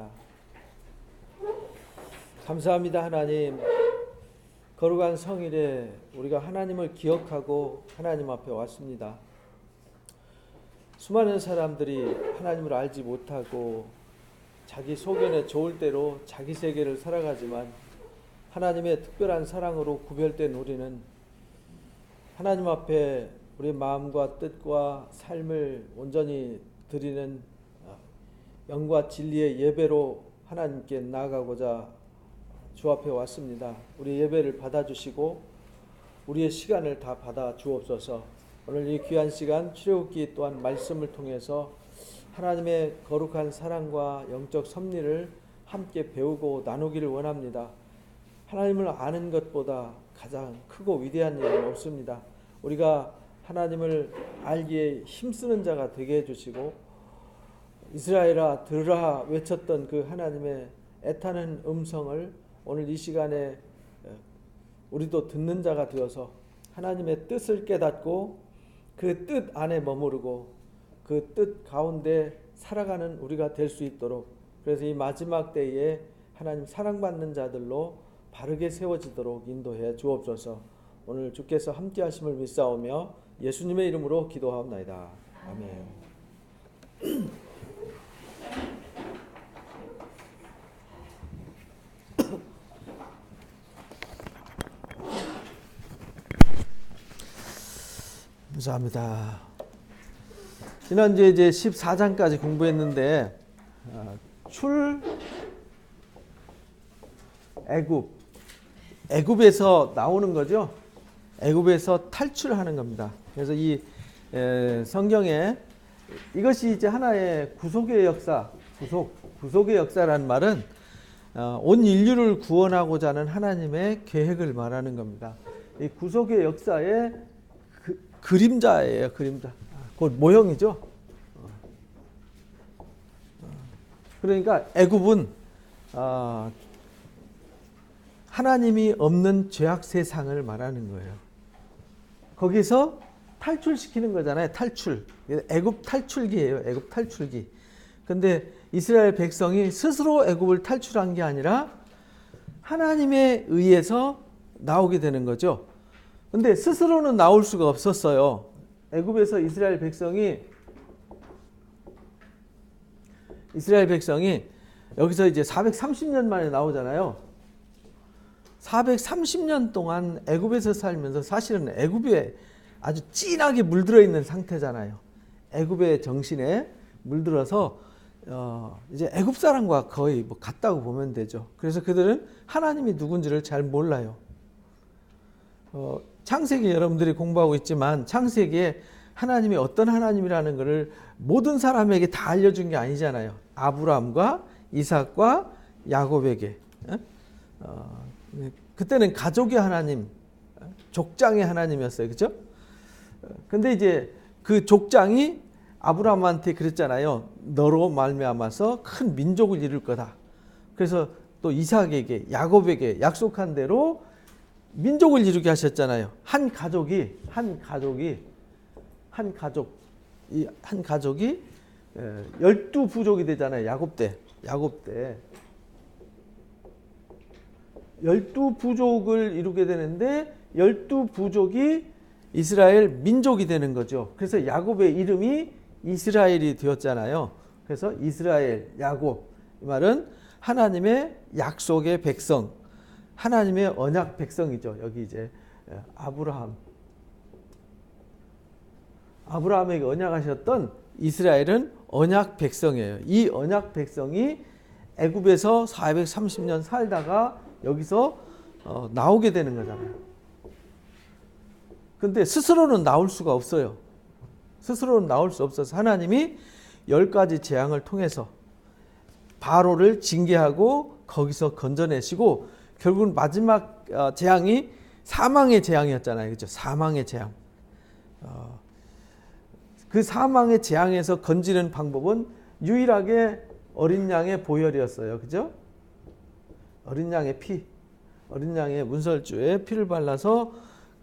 기도합니다. 감사합니다. 하나님, 거룩한 성일에 우리가 하나님을 기억하고 하나님 앞에 왔습니다. 수많은 사람들이 하나님을 알지 못하고 자기 소견에 좋을 대로 자기 세계를 살아가지만 하나님의 특별한 사랑으로 구별된 우리는 하나님 앞에 우리의 마음과 뜻과 삶을 온전히 드리는 영과 진리의 예배로 하나님께 나아가고자 주 앞에 왔습니다. 우리 예배를 받아주시고 우리의 시간을 다 받아 주옵소서. 오늘 이 귀한 시간 출애굽기 또한 말씀을 통해서 하나님의 거룩한 사랑과 영적 섭리를 함께 배우고 나누기를 원합니다. 하나님을 아는 것보다 가장 크고 위대한 일은 없습니다. 우리가 하나님을 알기에 힘쓰는 자가 되게 해주시고 이스라엘아 들으라 외쳤던 그 하나님의 애타는 음성을 오늘 이 시간에 우리도 듣는 자가 되어서 하나님의 뜻을 깨닫고 그 뜻 안에 머무르고 그 뜻 가운데 살아가는 우리가 될 수 있도록, 그래서 이 마지막 때에 하나님 사랑받는 자들로 바르게 세워지도록 인도해 주옵소서. 오늘 주께서 함께 하심을 믿사오며 예수님의 이름으로 기도하옵나이다. 아멘. 감사합니다. 지난주에 이제 14장까지 공부했는데 애굽에서 나오는 거죠. 애굽에서 탈출하는 겁니다. 그래서 이 성경에 이것이 이제 하나의 구속의 역사, 구속의 역사라는 말은 온 인류를 구원하고자 하는 하나님의 계획을 말하는 겁니다. 이 구속의 역사의 그림자예요. 그림자. 곧 모형이죠. 그러니까 애굽은 하나님이 없는 죄악 세상을 말하는 거예요. 거기서 탈출시키는 거잖아요. 탈출. 애굽 탈출기예요. 애굽 탈출기. 근데 이스라엘 백성이 스스로 애굽을 탈출한 게 아니라 하나님에 의해서 나오게 되는 거죠. 근데 스스로는 나올 수가 없었어요. 애굽에서 이스라엘 백성이 여기서 이제 430년 만에 나오잖아요. 430년 동안 애굽에서 살면서 사실은 애굽에 아주 진하게 물들어 있는 상태잖아요. 애굽의 정신에 물들어서 이제 애굽 사람과 거의 뭐 같다고 보면 되죠. 그래서 그들은 하나님이 누군지를 잘 몰라요. 창세기 여러분들이 공부하고 있지만 창세기에 하나님이 어떤 하나님이라는 것을 모든 사람에게 다 알려준 게 아니잖아요. 아브라함과 이삭과 야곱에게. 그때는 가족의 하나님, 족장의 하나님이었어요. 그렇죠? 근데 이제 그 족장이 아브라함한테 그랬잖아요. 너로 말미암아서 큰 민족을 이룰 거다. 그래서 또 이삭에게, 야곱에게 약속한 대로 민족을 이루게 하셨잖아요. 한 가족이 12부족이 되잖아요. 야곱 때 12부족을 이루게 되는데 12부족이 이스라엘 민족이 되는 거죠. 그래서 야곱의 이름이 이스라엘이 되었잖아요. 그래서 이스라엘, 야곱, 이 말은 하나님의 약속의 백성, 하나님의 언약 백성이죠. 여기 이제 아브라함에게 언약하셨던 이스라엘은 언약 백성이에요. 이 언약 백성이 애굽에서 430년 살다가 여기서 나오게 되는 거잖아요. 근데 스스로는 나올 수가 없어요. 스스로는 나올 수 없어서 하나님이 10가지 재앙을 통해서 바로를 징계하고 거기서 건져내시고 결국은 마지막 재앙이 사망의 재앙이었잖아요. 그렇죠? 사망의 재앙. 그 사망의 재앙에서 건지는 방법은 유일하게 어린 양의 보혈이었어요. 그죠? 어린 양의 피, 어린 양의 문설주에 피를 발라서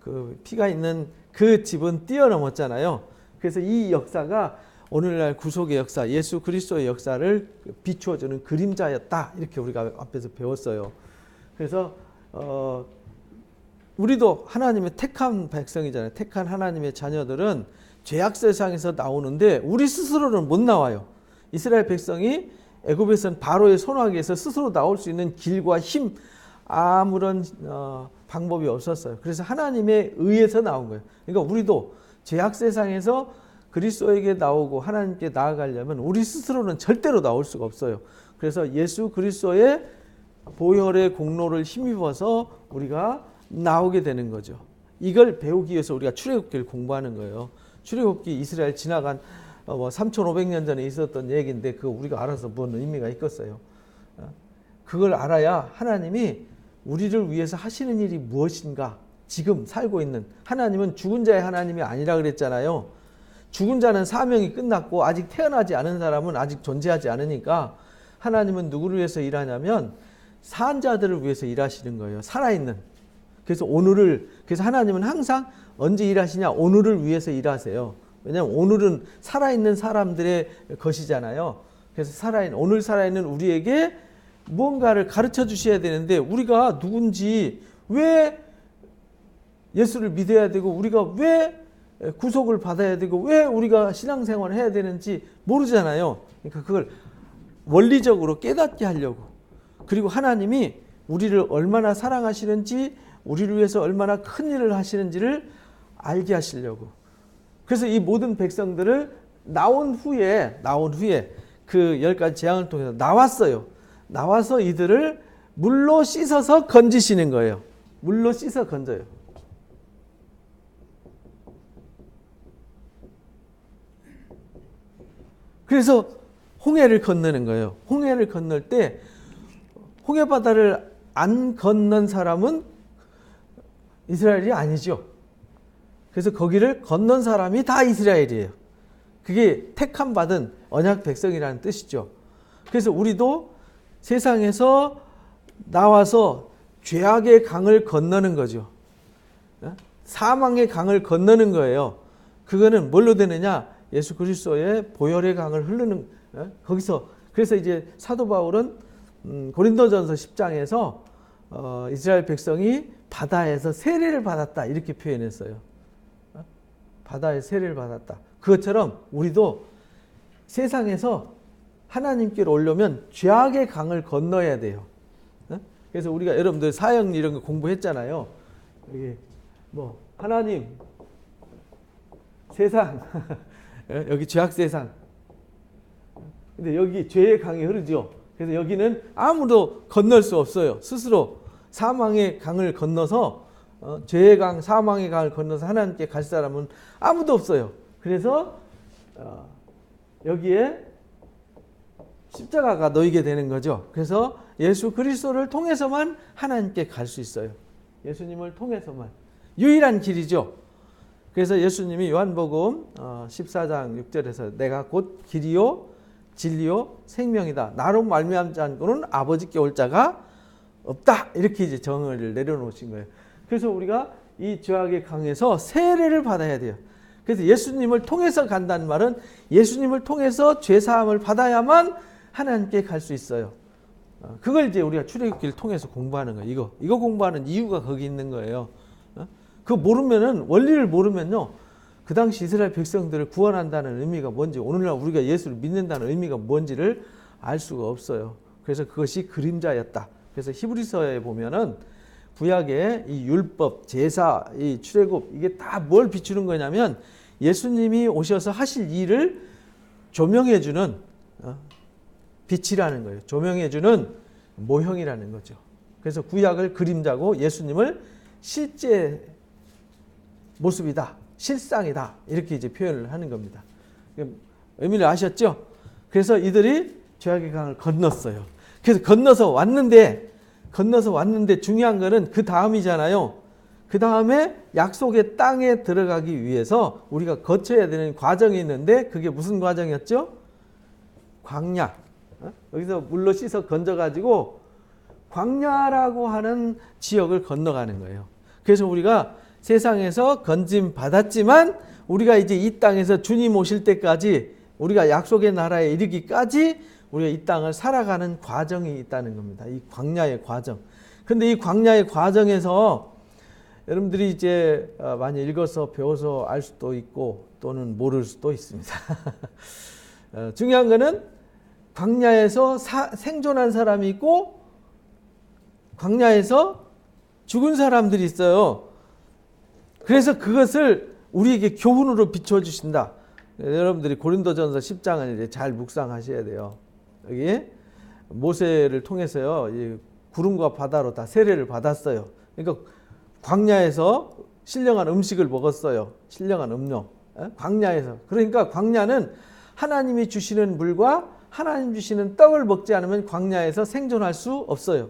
그 피가 있는 그 집은 뛰어넘었잖아요. 그래서 이 역사가 오늘날 구속의 역사, 예수 그리스도의 역사를 비추어주는 그림자였다. 이렇게 우리가 앞에서 배웠어요. 그래서 우리도 하나님의 택한 백성이잖아요. 택한 하나님의 자녀들은 죄악 세상에서 나오는데 우리 스스로는 못 나와요. 이스라엘 백성이 애굽에서는 바로의 손아귀에서 스스로 나올 수 있는 길과 힘, 아무런 방법이 없었어요. 그래서 하나님의 의에서 나온 거예요. 그러니까 우리도 죄악 세상에서 그리스도에게 나오고 하나님께 나아가려면 우리 스스로는 절대로 나올 수가 없어요. 그래서 예수 그리스도의 보혈의 공로를 힘입어서 우리가 나오게 되는 거죠. 이걸 배우기 위해서 우리가 출애굽기를 공부하는 거예요. 출애굽기 이스라엘 지나간 3,500년 전에 있었던 얘기인데 그거 우리가 알아서 뭔 의미가 있겠어요. 그걸 알아야 하나님이 우리를 위해서 하시는 일이 무엇인가, 지금 살고 있는 하나님은 죽은 자의 하나님이 아니라 그랬잖아요. 죽은 자는 사명이 끝났고 아직 태어나지 않은 사람은 아직 존재하지 않으니까 하나님은 누구를 위해서 일하냐면 산 자들을 위해서 일하시는 거예요. 살아있는. 그래서 그래서 하나님은 항상 언제 일하시냐? 오늘을 위해서 일하세요. 왜냐하면 오늘은 살아있는 사람들의 것이잖아요. 그래서 오늘 살아있는 우리에게 무언가를 가르쳐 주셔야 되는데 우리가 누군지, 왜 예수를 믿어야 되고 우리가 왜 구속을 받아야 되고 왜 우리가 신앙생활을 해야 되는지 모르잖아요. 그러니까 그걸 원리적으로 깨닫게 하려고, 그리고 하나님이 우리를 얼마나 사랑하시는지, 우리를 위해서 얼마나 큰 일을 하시는지를 알게 하시려고. 그래서 이 모든 백성들을 나온 후에 그 10가지 재앙을 통해서 나와서 이들을 물로 씻어서 건지시는 거예요. 물로 씻어 건져요. 그래서 홍해를 건너는 거예요. 홍해를 건널 때 홍해바다를 안 건넌 사람은 이스라엘이 아니죠. 그래서 거기를 건넌 사람이 다 이스라엘이에요. 그게 택함 받은 언약 백성이라는 뜻이죠. 그래서 우리도 세상에서 나와서 죄악의 강을 건너는 거죠. 사망의 강을 건너는 거예요. 그거는 뭘로 되느냐? 예수 그리스도의 보혈의 강을 흐르는 거기서. 그래서 이제 사도 바울은 고린도전서 10장에서 이스라엘 백성이 바다에서 세례를 받았다 이렇게 표현했어요. 바다에 세례를 받았다. 그것처럼 우리도 세상에서 하나님께로 오려면 죄악의 강을 건너야 돼요. 그래서 우리가 여러분들 사형 이런 거 공부했잖아요. 여기 하나님, 세상, 여기 죄악 세상. 근데 여기 죄의 강이 흐르죠. 그래서 여기는 아무도 건널 수 없어요. 스스로 사망의 강을 건너서 죄의 강, 사망의 강을 건너서 하나님께 갈 사람은 아무도 없어요. 그래서 여기에 십자가가 놓이게 되는 거죠. 그래서 예수 그리스도를 통해서만 하나님께 갈 수 있어요. 예수님을 통해서만. 유일한 길이죠. 그래서 예수님이 요한복음 14장 6절에서 내가 곧 길이요 진리요 생명이다. 나로 말미암지 않고는 아버지께 올 자가 없다. 이렇게 이제 정의를 내려놓으신 거예요. 그래서 우리가 이 죄악의 강에서 세례를 받아야 돼요. 그래서 예수님을 통해서 간다는 말은 예수님을 통해서 죄 사함을 받아야만 하나님께 갈 수 있어요. 그걸 이제 우리가 출애굽기를 통해서 공부하는 거예요. 이거 공부하는 이유가 거기 있는 거예요. 그 모르면은, 원리를 모르면요, 그 당시 이스라엘 백성들을 구원한다는 의미가 뭔지, 오늘날 우리가 예수를 믿는다는 의미가 뭔지를 알 수가 없어요. 그래서 그것이 그림자였다. 그래서 히브리서에 보면은 구약의 이 율법, 제사, 이 출애굽, 이게 다 뭘 비추는 거냐면 예수님이 오셔서 하실 일을 조명해주는 빛이라는 거예요. 조명해주는 모형이라는 거죠. 그래서 구약을 그림자고 예수님을 실제 모습이다, 실상이다, 이렇게 이제 표현을 하는 겁니다. 의미를 아셨죠? 그래서 이들이 죄악의 강을 건넜어요. 그래서 건너서 왔는데 중요한 거는 그 다음이잖아요. 그 다음에 약속의 땅에 들어가기 위해서 우리가 거쳐야 되는 과정이 있는데 그게 무슨 과정이었죠? 광야. 여기서 물로 씻어 건져가지고 광야라고 하는 지역을 건너가는 거예요. 그래서 우리가 세상에서 건짐 받았지만 우리가 이제 이 땅에서 주님 오실 때까지 우리가 약속의 나라에 이르기까지 우리가 이 땅을 살아가는 과정이 있다는 겁니다. 이 광야의 과정. 근데 이 광야의 과정에서 여러분들이 이제 많이 읽어서 배워서 알 수도 있고 또는 모를 수도 있습니다. 중요한 거는 광야에서 생존한 사람이 있고 광야에서 죽은 사람들이 있어요. 그래서 그것을 우리에게 교훈으로 비춰주신다. 여러분들이 고린도전서 10장을 이제 잘 묵상하셔야 돼요. 여기 모세를 통해서요, 이 구름과 바다로 다 세례를 받았어요. 그러니까 광야에서 신령한 음식을 먹었어요. 신령한 음료. 광야에서. 그러니까 광야는 하나님이 주시는 물과 하나님 주시는 떡을 먹지 않으면 광야에서 생존할 수 없어요.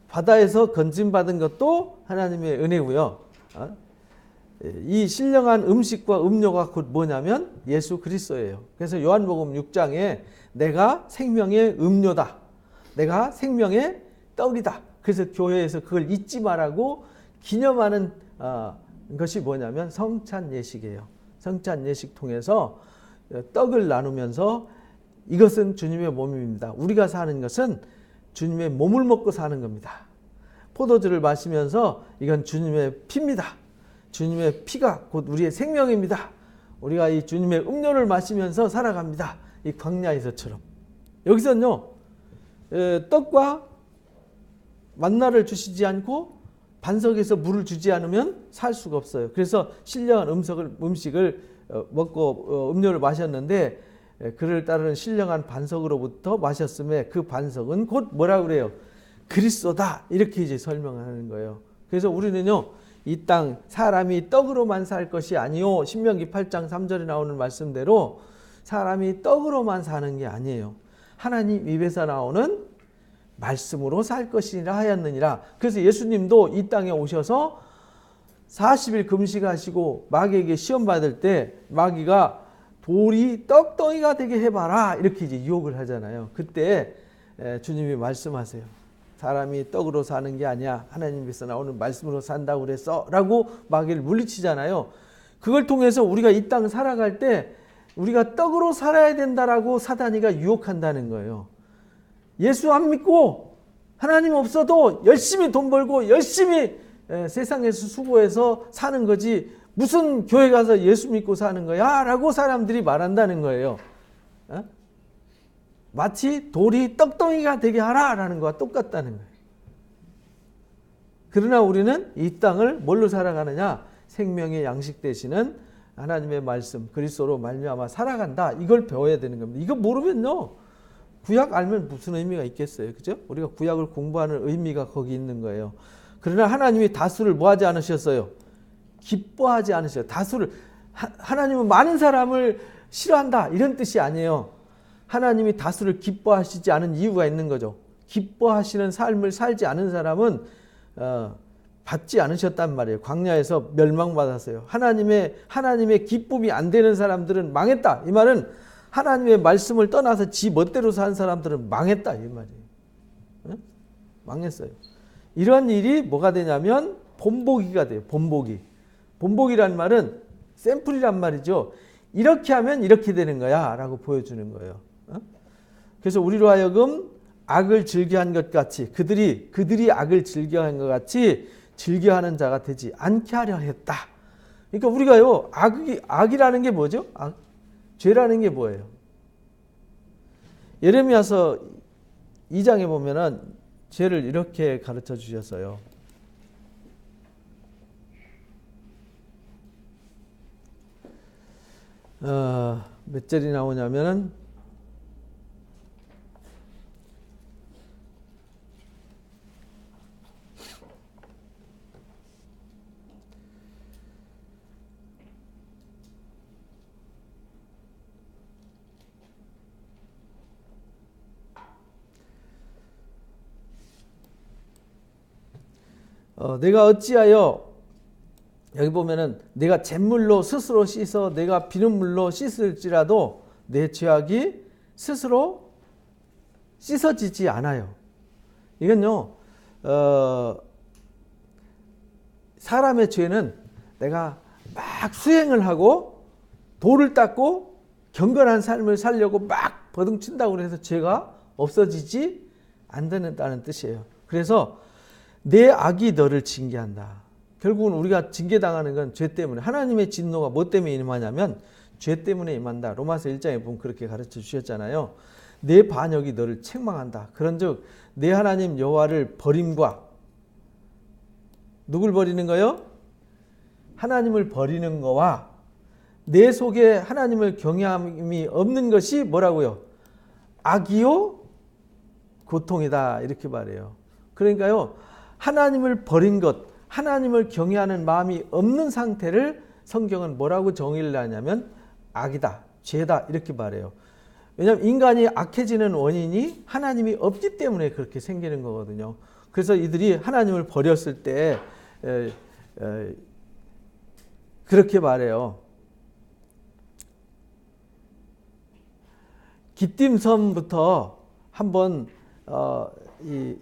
바다에서 건짐받은 것도 하나님의 은혜고요. 이 신령한 음식과 음료가 곧 뭐냐면 예수 그리스도예요. 그래서 요한복음 6장에 내가 생명의 음료다. 내가 생명의 떡이다. 그래서 교회에서 그걸 잊지 말라고 기념하는 것이 뭐냐면 성찬 예식이에요. 성찬 예식 통해서 떡을 나누면서 이것은 주님의 몸입니다. 우리가 사는 것은 주님의 몸을 먹고 사는 겁니다. 포도주를 마시면서 이건 주님의 피입니다. 주님의 피가 곧 우리의 생명입니다. 우리가 이 주님의 음료를 마시면서 살아갑니다. 이 광야에서처럼. 여기서는요, 떡과 만나를 주시지 않고 반석에서 물을 주지 않으면 살 수가 없어요. 그래서 신령한 음식을 먹고 음료를 마셨는데 그를 따르는 신령한 반석으로부터 마셨음에 그 반석은 곧 뭐라고 그래요? 그리스도다. 이렇게 이제 설명하는 거예요. 그래서 우리는요, 이 땅 사람이 떡으로만 살 것이 아니요. 신명기 8장 3절에 나오는 말씀대로 사람이 떡으로만 사는 게 아니에요. 하나님 입에서 나오는 말씀으로 살 것이라 하였느니라. 그래서 예수님도 이 땅에 오셔서 40일 금식하시고 마귀에게 시험 받을 때 마귀가 돌이 떡덩이가 되게 해봐라 이렇게 이제 유혹을 하잖아요. 그때 주님이 말씀하세요. 사람이 떡으로 사는 게 아니야. 하나님께서 나오는 말씀으로 산다고 그랬어 라고 마귀를 물리치잖아요. 그걸 통해서 우리가 이 땅 살아갈 때 우리가 떡으로 살아야 된다라고 사단이가 유혹한다는 거예요. 예수 안 믿고 하나님 없어도 열심히 돈 벌고 열심히 세상에서 수고해서 사는 거지 무슨 교회 가서 예수 믿고 사는 거야 라고 사람들이 말한다는 거예요. 마치 돌이 떡덩이가 되게 하라라는 것과 똑같다는 거예요. 그러나 우리는 이 땅을 뭘로 살아가느냐? 생명의 양식 되시는 하나님의 말씀 그리스도로 말미암아 살아간다. 이걸 배워야 되는 겁니다. 이거 모르면요, 구약 알면 무슨 의미가 있겠어요, 그죠? 우리가 구약을 공부하는 의미가 거기 있는 거예요. 그러나 하나님이 다수를 뭐하지 않으셨어요? 기뻐하지 않으셨어요. 다수를 하나님은 많은 사람을 싫어한다 이런 뜻이 아니에요. 하나님이 다수를 기뻐하시지 않은 이유가 있는 거죠. 기뻐하시는 삶을 살지 않은 사람은 받지 않으셨단 말이에요. 광야에서 멸망받았어요. 하나님의 기쁨이 안 되는 사람들은 망했다. 이 말은 하나님의 말씀을 떠나서 지 멋대로 산 사람들은 망했다. 이 말이에요. 응? 망했어요. 이런 일이 뭐가 되냐면 본보기가 돼요. 본보기. 본보기란 말은 샘플이란 말이죠. 이렇게 하면 이렇게 되는 거야 라고 보여주는 거예요. 그래서 우리로 하여금 악을 즐겨한 것 같이 그들이 악을 즐겨한 것 같이 즐겨하는 자가 되지 않게 하려 했다. 그러니까 우리가요, 악이라는 게 뭐죠? 죄라는 게 뭐예요? 예레미야서 2장에 보면은 죄를 이렇게 가르쳐 주셨어요. 몇 절이 나오냐면은 내가 어찌하여 여기 보면은 내가 잿물로 스스로 씻어 내가 비눗물로 씻을지라도 내 죄악이 스스로 씻어지지 않아요. 이건요, 사람의 죄는 내가 막 수행을 하고 돌을 닦고 경건한 삶을 살려고 막 버둥친다고 해서 죄가 없어지지 않는다는 뜻이에요. 그래서 내 악이 너를 징계한다. 결국은 우리가 징계당하는 건 죄 때문에. 하나님의 진노가 뭐 때문에 임하냐면 죄 때문에 임한다. 로마서 1장에 보면 그렇게 가르쳐 주셨잖아요. 내 반역이 너를 책망한다. 그런즉 내 하나님 여호와를 버림과 누굴 버리는 거요? 하나님을 버리는 거와 내 속에 하나님을 경외함이 없는 것이 뭐라고요? 악이요 고통이다 이렇게 말해요. 그러니까요, 하나님을 버린 것, 하나님을 경외하는 마음이 없는 상태를 성경은 뭐라고 정의를 하냐면 악이다, 죄다 이렇게 말해요. 왜냐하면 인간이 악해지는 원인이 하나님이 없기 때문에 그렇게 생기는 거거든요. 그래서 이들이 하나님을 버렸을 때 그렇게 말해요. 기띔섬부터 한번 이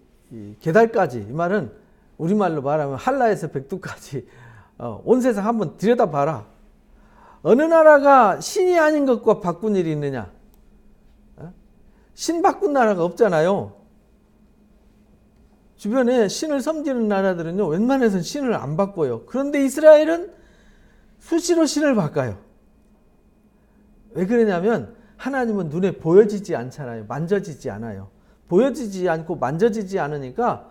게달까지, 이 말은 우리말로 말하면 한라에서 백두까지 온 세상 한번 들여다봐라. 어느 나라가 신이 아닌 것과 바꾼 일이 있느냐? 신 바꾼 나라가 없잖아요. 주변에 신을 섬기는 나라들은요, 웬만해서는 신을 안 바꿔요. 그런데 이스라엘은 수시로 신을 바꿔요. 왜 그러냐면 하나님은 눈에 보여지지 않잖아요. 만져지지 않아요. 보여지지 않고 만져지지 않으니까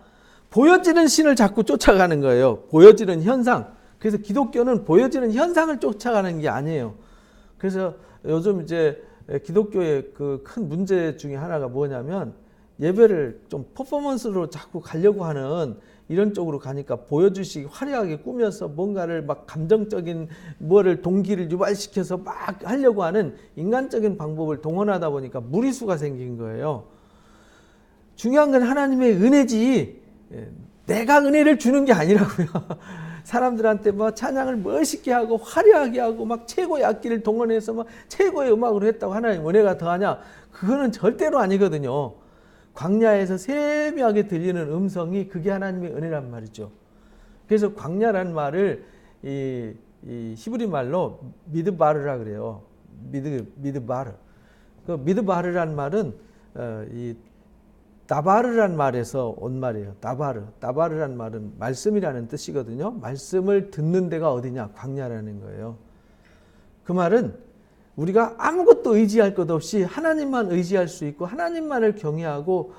보여지는 신을 자꾸 쫓아가는 거예요. 보여지는 현상. 그래서 기독교는 보여지는 현상을 쫓아가는 게 아니에요. 그래서 요즘 이제 기독교의 그 큰 문제 중에 하나가 뭐냐면 예배를 좀 퍼포먼스로 자꾸 가려고 하는 이런 쪽으로 가니까 보여주시기 화려하게 꾸며서 뭔가를 막 감정적인 뭐를 동기를 유발시켜서 막 하려고 하는 인간적인 방법을 동원하다 보니까 무리수가 생긴 거예요. 중요한 건 하나님의 은혜지 내가 은혜를 주는 게 아니라고요. 사람들한테 뭐 찬양을 멋있게 하고 화려하게 하고 막 최고의 악기를 동원해서 막 최고의 음악으로 했다고 하나님 은혜가 더하냐? 그거는 절대로 아니거든요. 광야에서 세미하게 들리는 음성이 그게 하나님의 은혜란 말이죠. 그래서 광야란 말을 이 히브리 말로 미드바르라 그래요. 미드바르. 그 미드바르란 말은 이 다바르란 말에서 온 말이에요. 다바르란 말은 말씀이라는 뜻이거든요. 말씀을 듣는 데가 어디냐? 광야라는 거예요. 그 말은 우리가 아무것도 의지할 것 없이 하나님만 의지할 수 있고 하나님만을 경외하고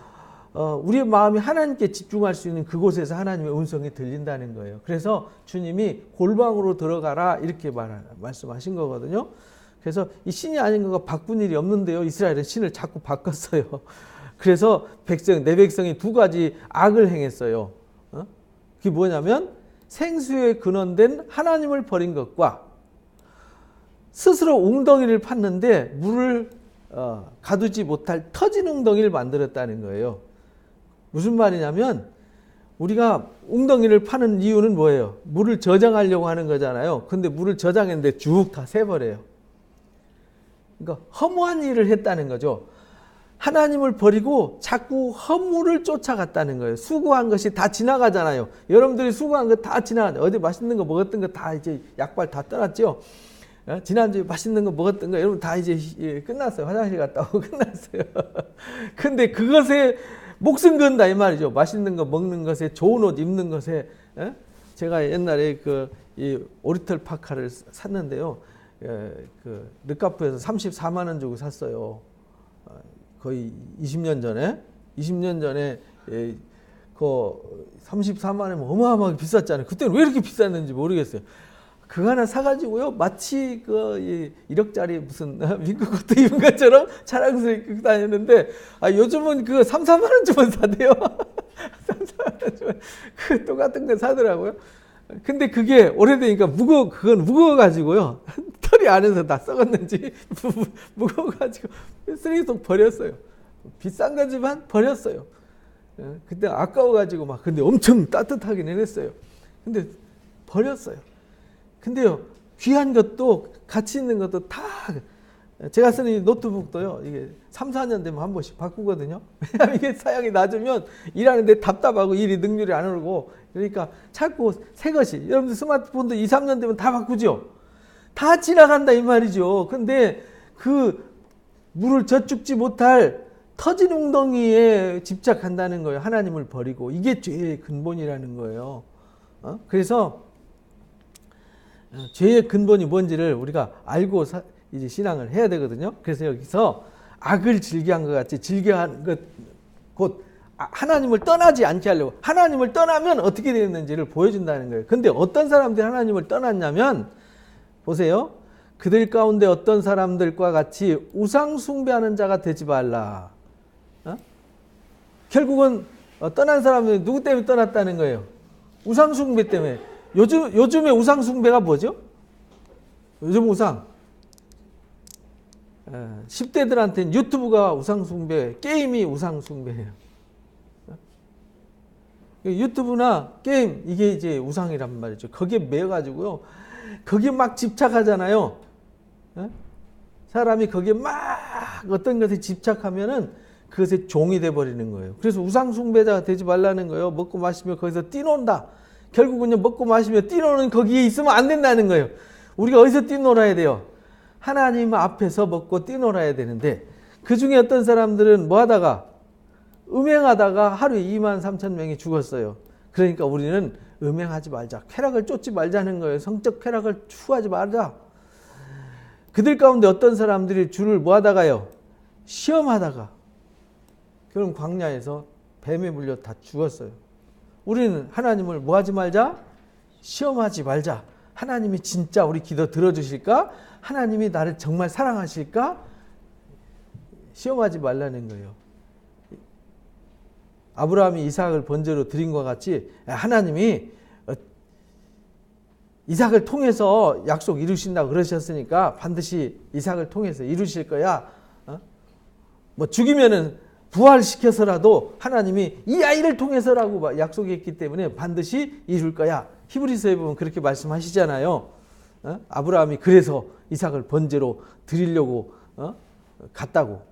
우리의 마음이 하나님께 집중할 수 있는 그곳에서 하나님의 음성이 들린다는 거예요. 그래서 주님이 골방으로 들어가라 이렇게 말씀하신 거거든요. 그래서 이 신이 아닌 것과 바꾼 일이 없는데요. 이스라엘은 신을 자꾸 바꿨어요. 그래서 내 백성이 두 가지 악을 행했어요. 그게 뭐냐면 생수의 근원된 하나님을 버린 것과 스스로 웅덩이를 팠는데 물을 가두지 못할 터진 웅덩이를 만들었다는 거예요. 무슨 말이냐면 우리가 웅덩이를 파는 이유는 뭐예요? 물을 저장하려고 하는 거잖아요. 근데 물을 저장했는데 쭉 다 새버려요. 그러니까 허무한 일을 했다는 거죠. 하나님을 버리고 자꾸 허물을 쫓아갔다는 거예요. 수고한 것이 다 지나가잖아요. 여러분들이 수고한 거 다 지나가요. 어디 맛있는 거 먹었던 거 다 이제 약발 다 떠났죠. 지난주에 맛있는 거 먹었던 거 여러분 다 이제 끝났어요. 화장실 갔다 오고 끝났어요. 근데 그것에 목숨 건다 이 말이죠. 맛있는 거 먹는 것에, 좋은 옷 입는 것에. 제가 옛날에 이 오리털 파카를 샀는데요. 그 르카프에서 34만 원 주고 샀어요. 거의 20년 전에 그 34만 원이면 어마어마하게 비쌌잖아요. 그때는 왜 이렇게 비쌌는지 모르겠어요. 그거 하나 사가지고요, 마치 1억짜리 무슨 민국 옷도 입은 것처럼 자랑스럽게 입고 다녔는데, 요즘은 그거 3, 4만 원 주면 사대요. 3, 4만 원 주면 그 똑같은 거 사더라고요. 근데 그게 오래되니까 그건 무거워가지고요. 털이 안에서 다 썩었는지 무거워가지고 쓰레기통 버렸어요. 비싼 거지만 버렸어요. 그때 아까워가지고 근데 엄청 따뜻하긴 했어요. 근데 버렸어요. 근데요, 귀한 것도 가치 있는 것도 다 제가 쓰는 이 노트북도요, 이게 3, 4년 되면 한 번씩 바꾸거든요. 왜냐하면 이게 사양이 낮으면 일하는데 답답하고 일이 능률이 안 오르고, 그러니까 자꾸 새 것이, 여러분들 스마트폰도 2, 3년 되면 다 바꾸죠. 다 지나간다 이 말이죠. 근데 그 물을 젖죽지 못할 터진 웅덩이에 집착한다는 거예요. 하나님을 버리고. 이게 죄의 근본이라는 거예요. 그래서 죄의 근본이 뭔지를 우리가 알고 이제 신앙을 해야 되거든요. 그래서 여기서 악을 즐겨한 것 같이 즐겨한 것, 곧 하나님을 떠나지 않게 하려고. 하나님을 떠나면 어떻게 되었는지를 보여준다는 거예요. 근데 어떤 사람들이 하나님을 떠났냐면, 보세요. 그들 가운데 어떤 사람들과 같이 우상 숭배하는 자가 되지 말라. 결국은 떠난 사람들이 누구 때문에 떠났다는 거예요? 우상 숭배 때문에. 요즘에 우상 숭배가 뭐죠? 요즘 우상. 10대들한테는 유튜브가 우상 숭배, 게임이 우상 숭배예요. 유튜브나 게임, 이게 이제 우상이란 말이죠. 거기에 매여가지고요. 거기에 막 집착하잖아요. 사람이 거기에 막 어떤 것에 집착하면은 그것의 종이 돼버리는 거예요. 그래서 우상 숭배자가 되지 말라는 거예요. 먹고 마시며 거기서 뛰논다. 결국은요, 먹고 마시며 뛰노는 거기에 있으면 안 된다는 거예요. 우리가 어디서 뛰놀아야 돼요? 하나님 앞에서 먹고 뛰놀아야 되는데, 그 중에 어떤 사람들은 뭐 하다가 음행하다가 하루에 23,000명이 죽었어요. 그러니까 우리는 음행하지 말자. 쾌락을 쫓지 말자는 거예요. 성적 쾌락을 추구하지 말자. 그들 가운데 어떤 사람들이 주를 뭐 하다가요? 시험하다가 그런 광야에서 뱀에 물려 다 죽었어요. 우리는 하나님을 뭐 하지 말자? 시험하지 말자. 하나님이 진짜 우리 기도 들어주실까? 하나님이 나를 정말 사랑하실까? 시험하지 말라는 거예요. 아브라함이 이삭을 번제로 드린 것 같이 하나님이 이삭을 통해서 약속 이루신다고 그러셨으니까 반드시 이삭을 통해서 이루실 거야. 뭐 죽이면은 부활시켜서라도 하나님이 이 아이를 통해서라고 약속했기 때문에 반드시 이룰 거야. 히브리서에 보면 그렇게 말씀하시잖아요. 아브라함이 그래서 이삭을 번제로 드리려고 갔다고.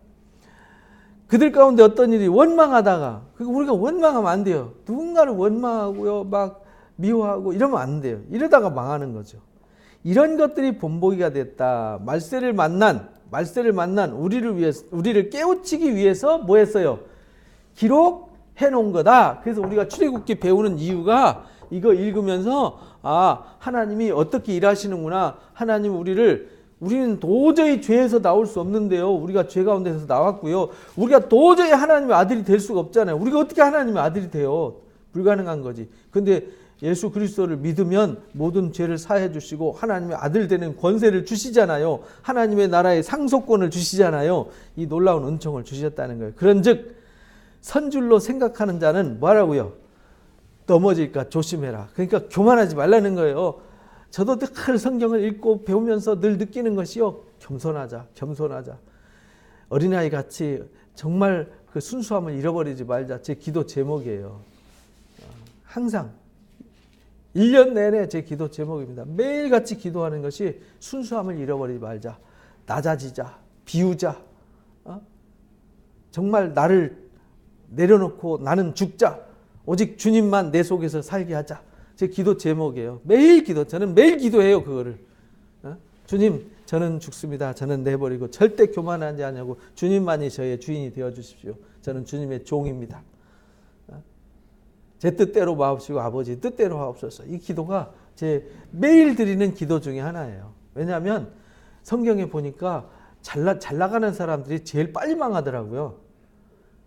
그들 가운데 어떤 일이 원망하다가, 우리가 원망하면 안 돼요. 누군가를 원망하고요, 막 미워하고 이러면 안 돼요. 이러다가 망하는 거죠. 이런 것들이 본보기가 됐다. 말세를 만난 우리를 깨우치기 위해서 뭐 했어요? 기록해 놓은 거다. 그래서 우리가 출애굽기 배우는 이유가 이거 읽으면서 하나님이 어떻게 일하시는구나. 하나님 우리는 도저히 죄에서 나올 수 없는데요. 우리가 죄 가운데서 나왔고요. 우리가 도저히 하나님의 아들이 될 수가 없잖아요. 우리가 어떻게 하나님의 아들이 돼요? 불가능한 거지. 근데 예수 그리스도를 믿으면 모든 죄를 사해 주시고 하나님의 아들 되는 권세를 주시잖아요. 하나님의 나라의 상속권을 주시잖아요. 이 놀라운 은총을 주셨다는 거예요. 그런즉 선줄로 생각하는 자는 뭐라고요? 넘어질까 조심해라. 그러니까 교만하지 말라는 거예요. 저도 늘 성경을 읽고 배우면서 늘 느끼는 것이요. 겸손하자. 어린아이 같이 정말 그 순수함을 잃어버리지 말자. 제 기도 제목이에요. 항상 1년 내내 제 기도 제목입니다. 매일같이 기도하는 것이 순수함을 잃어버리지 말자. 낮아지자. 비우자. 정말 나를 내려놓고 나는 죽자. 오직 주님만 내 속에서 살게 하자. 제 기도 제목이에요. 저는 매일 기도해요, 그거를. 주님, 저는 죽습니다. 저는 내버리고 절대 교만하지 않냐고 주님만이 저의 주인이 되어 주십시오. 저는 주님의 종입니다. 제 뜻대로 마옵시고 아버지 뜻대로 하옵소서. 이 기도가 제 매일 드리는 기도 중에 하나예요. 왜냐하면 성경에 보니까 잘 나가는 사람들이 제일 빨리 망하더라고요.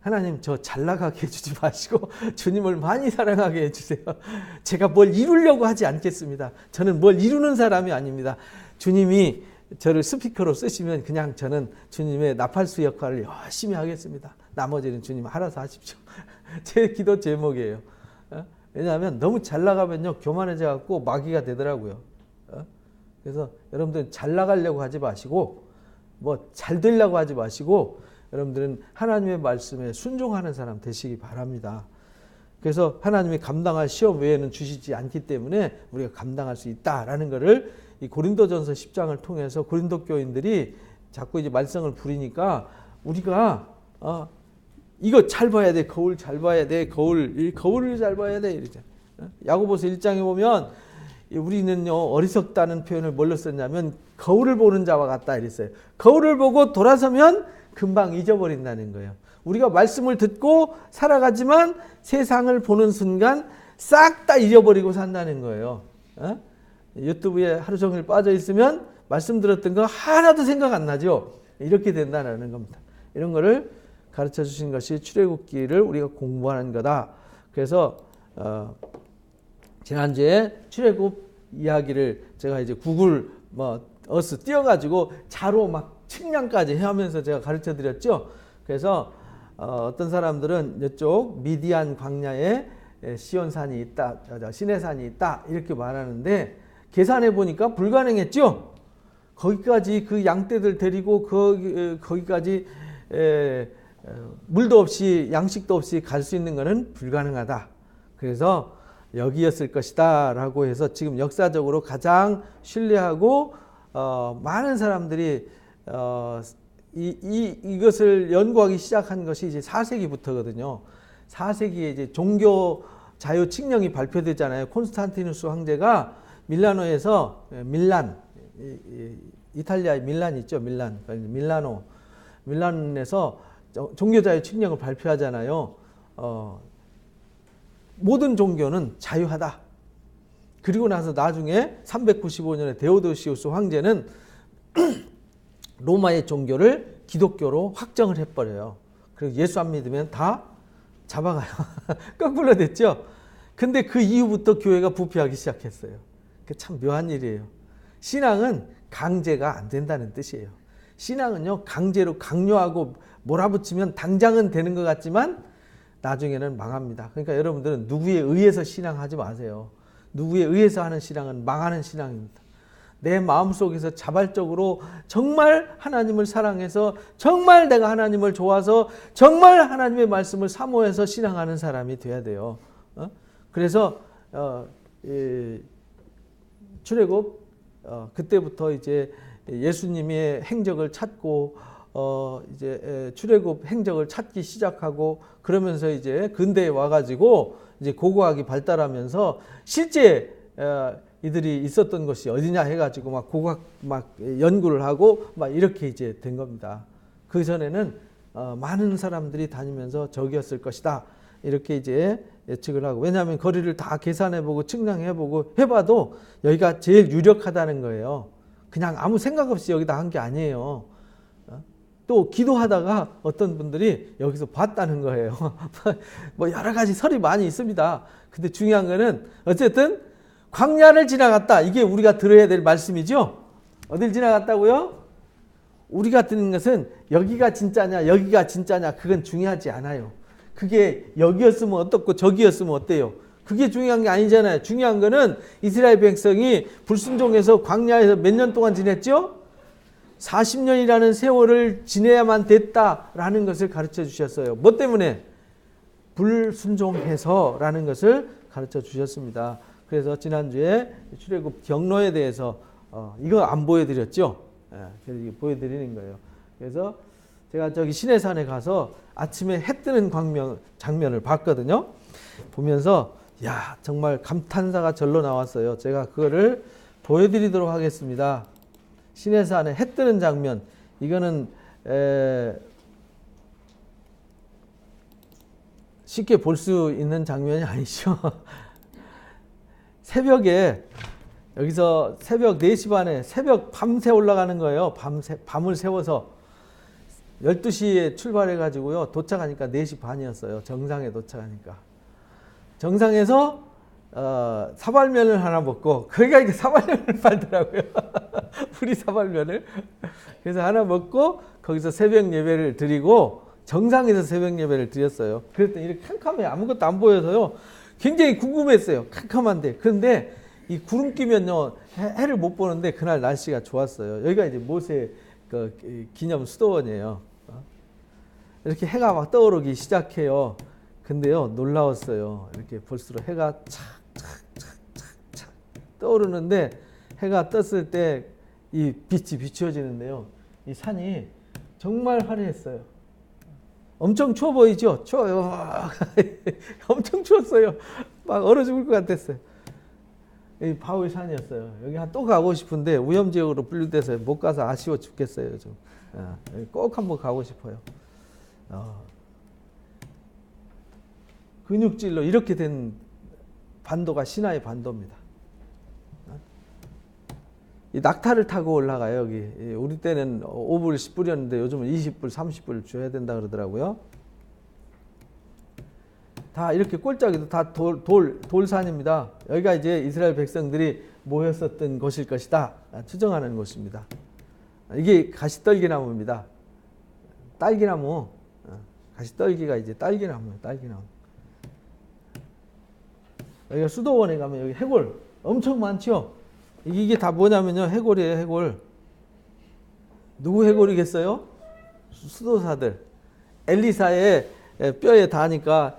하나님 저 잘 나가게 해주지 마시고 주님을 많이 사랑하게 해주세요. 제가 뭘 이루려고 하지 않겠습니다. 저는 뭘 이루는 사람이 아닙니다. 주님이 저를 스피커로 쓰시면 그냥 저는 주님의 나팔수 역할을 열심히 하겠습니다. 나머지는 주님 알아서 하십시오. 제 기도 제목이에요. 왜냐하면 너무 잘 나가면요 교만해져 갖고 마귀가 되더라고요. 그래서 여러분들은 잘 나가려고 하지 마시고 뭐 잘 되려고 하지 마시고 여러분들은 하나님의 말씀에 순종하는 사람 되시기 바랍니다. 그래서 하나님이 감당할 시험 외에는 주시지 않기 때문에 우리가 감당할 수 있다라는 것을 이 고린도전서 10장을 통해서 고린도 교인들이 자꾸 이제 말썽을 부리니까 우리가 이거 잘 봐야 돼. 거울 잘 봐야 돼. 거울을 잘 봐야 돼. 이러죠. 야고보서 1장에 보면 우리는요 어리석다는 표현을 뭘로 썼냐면 거울을 보는 자와 같다 이랬어요. 거울을 보고 돌아서면 금방 잊어버린다는 거예요. 우리가 말씀을 듣고 살아가지만 세상을 보는 순간 싹 다 잊어버리고 산다는 거예요. 유튜브에 하루 종일 빠져 있으면 말씀 들었던 거 하나도 생각 안 나죠. 이렇게 된다는 겁니다. 이런 거를 가르쳐 주신 것이 출애굽기를 우리가 공부하는 거다. 그래서 지난주에 출애굽 이야기를 제가 이제 구글 어스 띄워가지고 자로 막 측량까지 하면서 제가 가르쳐 드렸죠. 그래서 어떤 사람들은 이쪽 미디안 광야에 시온산이 있다, 시내산이 있다 이렇게 말하는데 계산해 보니까 불가능했죠. 거기까지 그 양떼들 데리고 거기까지 물도 없이 양식도 없이 갈 수 있는 것은 불가능하다. 그래서 여기였을 것이다 라고 해서 지금 역사적으로 가장 신뢰하고 많은 사람들이 이것을 연구하기 시작한 것이 이제 4세기부터거든요. 4세기에 이제 종교 자유 칙령이 발표되잖아요. 콘스탄티누스 황제가 밀라노에서 이탈리아의 밀란 있죠. 밀란에서 종교 자유 칙령을 발표하잖아요. 모든 종교는 자유하다. 그리고 나서 나중에 395년에 데오도시우스 황제는 로마의 종교를 기독교로 확정을 해버려요. 그리고 예수 안 믿으면 다 잡아가요. 거꾸로 됐죠. 근데 그 이후부터 교회가 부패하기 시작했어요. 참 묘한 일이에요. 신앙은 강제가 안 된다는 뜻이에요. 신앙은요 강제로 강요하고 몰아붙이면 당장은 되는 것 같지만 나중에는 망합니다. 그러니까 여러분들은 누구에 의해서 신앙하지 마세요. 누구에 의해서 하는 신앙은 망하는 신앙입니다. 내 마음속에서 자발적으로 정말 하나님을 사랑해서 정말 내가 하나님을 좋아서 정말 하나님의 말씀을 사모해서 신앙하는 사람이 돼야 돼요. 그래서 출애굽 그때부터 이제 예수님의 행적을 찾고 이제 출애굽 행적을 찾기 시작하고 그러면서 이제 근대에 와가지고 이제 고고학이 발달하면서 실제 이들이 있었던 것이 어디냐 해가지고 막 고고학 막 연구를 하고 막 이렇게 이제 된 겁니다. 그 전에는 많은 사람들이 다니면서 저기였을 것이다 이렇게 이제 예측을 하고 왜냐하면 거리를 다 계산해보고 측량해보고 해봐도 여기가 제일 유력하다는 거예요. 그냥 아무 생각 없이 여기다 한 게 아니에요. 또 기도하다가 어떤 분들이 여기서 봤다는 거예요. 뭐 여러 가지 설이 많이 있습니다. 근데 중요한 거는 어쨌든 광야를 지나갔다. 이게 우리가 들어야 될 말씀이죠. 어딜 지나갔다고요? 우리가 듣는 것은 여기가 진짜냐 여기가 진짜냐 그건 중요하지 않아요. 그게 여기였으면 어떻고 저기였으면 어때요? 그게 중요한 게 아니잖아요. 중요한 거는 이스라엘 백성이 불순종해서 광야에서 몇 년 동안 지냈죠? 40년이라는 세월을 지내야만 됐다라는 것을 가르쳐 주셨어요. 뭐 때문에? 불순종해서라는 것을 가르쳐 주셨습니다. 그래서 지난주에 출애굽 경로에 대해서 이거 안 보여드렸죠? 그래서 보여드리는 거예요. 그래서 제가 저기 시내산에 가서 아침에 해 뜨는 장면을 봤거든요. 보면서 야 정말 감탄사가 절로 나왔어요. 제가 그거를 보여드리도록 하겠습니다. 시내산에 해 뜨는 장면. 이거는 쉽게 볼 수 있는 장면이 아니죠. 새벽에 여기서 새벽 4시 반에 새벽 밤새 올라가는 거예요. 밤을 새워서 12시에 출발해 가지고요. 도착하니까 4시 반이었어요. 정상에 도착하니까. 정상에서 사발면을 하나 먹고 거기가 이렇게 사발면을 팔더라고요. 우리 사발면을. 그래서 하나 먹고 거기서 새벽 예배를 드리고 정상에서 새벽 예배를 드렸어요. 그랬더니 이렇게 캄캄해요. 아무것도 안 보여서요. 굉장히 궁금했어요. 캄캄한데. 그런데 이 구름 끼면요 해를 못 보는데 그날 날씨가 좋았어요. 여기가 이제 모세 기념 수도원이에요. 이렇게 해가 막 떠오르기 시작해요. 근데요 놀라웠어요. 이렇게 볼수록 해가 착착착착착 떠오르는데 해가 떴을 때 이 빛이 비추어지는데요. 이 산이 정말 화려했어요. 엄청 추워 보이죠? 추워요. 엄청 추웠어요. 막 얼어 죽을 것 같았어요. 이 바오의 산이었어요. 여기 또 가고 싶은데 위험지역으로 분류돼서 못 가서 아쉬워 죽겠어요. 요즘. 꼭 한번 가고 싶어요. 근육질로 이렇게 된 반도가 신화의 반도입니다. 이 낙타를 타고 올라가요. 여기 우리 때는 5불 10불이었는데 요즘은 20불 30불 줘야 된다 그러더라고요. 다 이렇게 꼴짝이도 다 돌산입니다. 여기가 이제 이스라엘 백성들이 모였었던 곳일 것이다 추정하는 곳입니다. 이게 가시떨기나무입니다. 딸기나무. 가시떨기가 이제 딸기나무예요. 딸기나무. 여기가 수도원에 가면 여기 해골 엄청 많죠. 이게 다 뭐냐면요, 해골이에요. 해골. 누구 해골이겠어요? 수도사들. 엘리사의 뼈에 닿으니까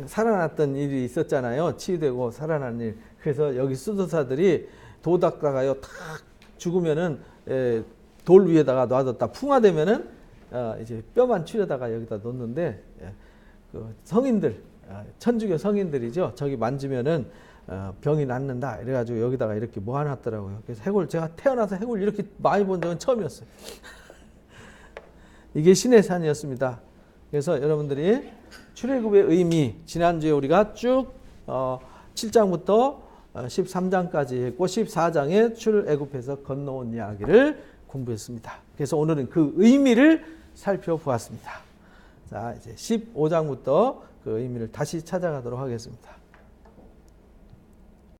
살아났던 일이 있었잖아요. 치유되고 살아난 일. 그래서 여기 수도사들이 도 닦다가요 탁 죽으면은 돌 위에다가 놔뒀다 풍화되면은 이제 뼈만 추려다가 여기다 놓는데, 그 성인들, 천주교 성인들이죠. 저기 만지면은 병이 낫는다. 이래가지고 여기다가 이렇게 모아놨더라고요. 그래서 해골, 제가 태어나서 해골 이렇게 많이 본 적은 처음이었어요. 이게 신의 산이었습니다. 그래서 여러분들이 출애굽의 의미, 지난주에 우리가 쭉 7장부터 13장까지 했고 14장에 출애굽해서 건너온 이야기를 공부했습니다. 그래서 오늘은 그 의미를 살펴보았습니다. 자, 이제 15장부터 그 의미를 다시 찾아가도록 하겠습니다.